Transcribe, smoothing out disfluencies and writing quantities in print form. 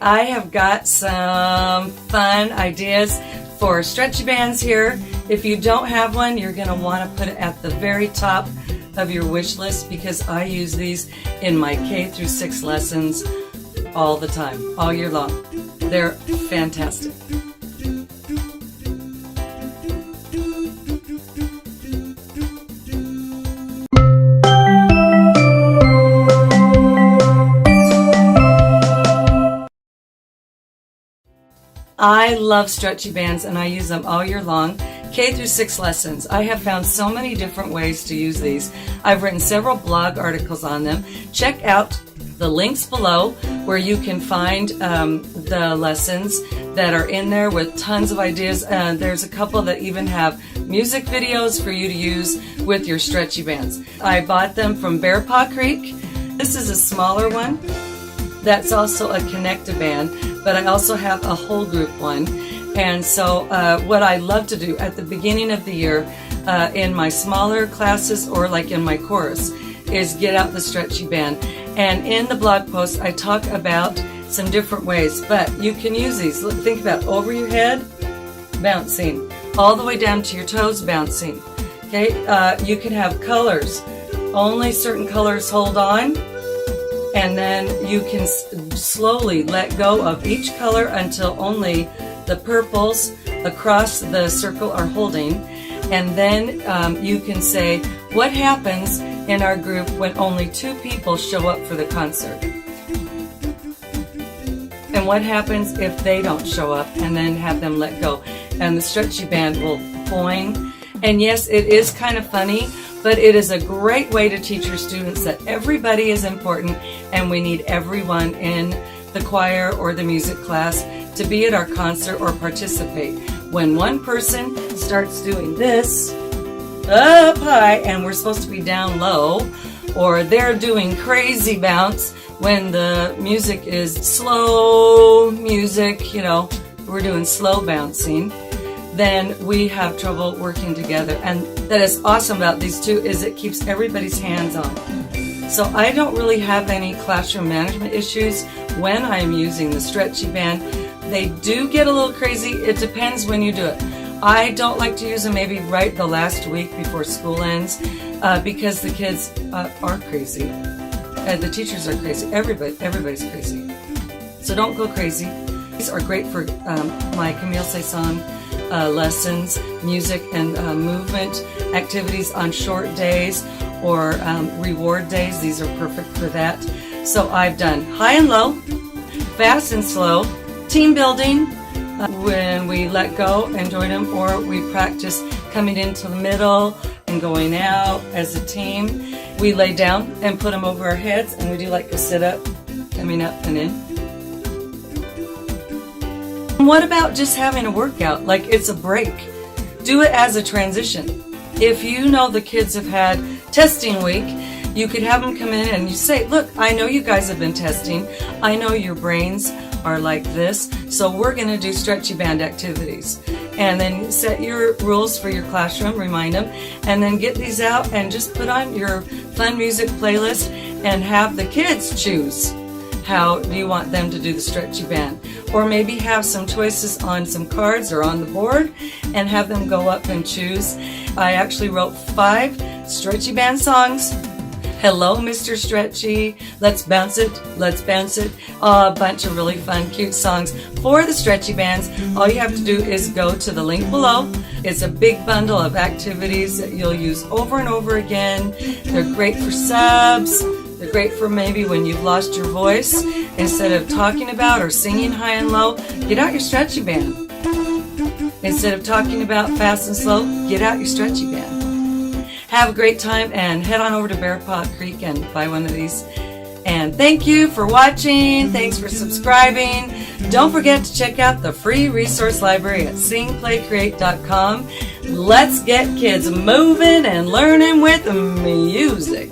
I have got some fun ideas for stretchy bands here. If you don't have one, you're going to want to put it at the very top of your wish list because I use these in my K through 6 lessons all the time, all year long. They're fantastic. I love stretchy bands and I use them all year long. K through 6 lessons. I have found so many different ways to use these. I've written several blog articles on them. Check out the links below where you can find the lessons that are in there with tons of ideas. There's a couple that even have music videos for you to use with your stretchy bands. I bought them from Bear Paw Creek. This is a smaller one. That's also a connect-a-band, but I also have a whole group one. And so what I love to do at the beginning of the year in my smaller classes or like in my chorus is get out the stretchy band. And in the blog post I talk about some different ways, but you can use these. Look, think about over your head, bouncing, all the way down to your toes, bouncing. Okay, you can have colors. Only certain colors hold on. And then you can slowly let go of each color until only the purples across the circle are holding. And then you can say, what happens in our group when only 2 people show up for the concert? And what happens if they don't show up, and then have them let go? And the stretchy band will boing. And yes, it is kind of funny, but it is a great way to teach your students that everybody is important and we need everyone in the choir or the music class to be at our concert or participate. When one person starts doing this, up high, and we're supposed to be down low, or they're doing crazy bounce when the music is slow music, you know, we're doing slow bouncing, then we have trouble working together. And that is awesome about these two is it keeps everybody's hands on. So I don't really have any classroom management issues when I'm using the stretchy band. They do get a little crazy. It depends when you do it. I don't like to use them maybe right the last week before school ends because the kids are crazy. The teachers are crazy. Everybody's crazy. So don't go crazy. These are great for my Camille Saison lessons, music and movement activities on short days or reward days. These are perfect for that. So I've done high and low, fast and slow, team building when we let go and join them, or we practice coming into the middle and going out as a team. We lay down and put them over our heads and we do like a sit up, coming up and in. What about just having a workout, like it's a break? Do it as a transition. If you know the kids have had testing week, you could have them come in and you say, look, I know you guys have been testing. I know your brains are like this, so we're going to do stretchy band activities. And then set your rules for your classroom, remind them, and then get these out and just put on your fun music playlist and have the kids choose how you want them to do the stretchy band. Or maybe have some choices on some cards or on the board and have them go up and choose. I actually wrote 5 stretchy band songs. Hello, Mr. Stretchy. Let's bounce it. Let's bounce it. A bunch of really fun, cute songs for the stretchy bands. All you have to do is go to the link below. It's a big bundle of activities that you'll use over and over again. They're great for subs. They're great for maybe when you've lost your voice. Instead of talking about or singing high and low, get out your stretchy band. Instead of talking about fast and slow, get out your stretchy band. Have a great time and head on over to Bear Paw Creek and buy one of these. And thank you for watching. Thanks for subscribing. Don't forget to check out the free resource library at singplaycreate.com. Let's get kids moving and learning with music.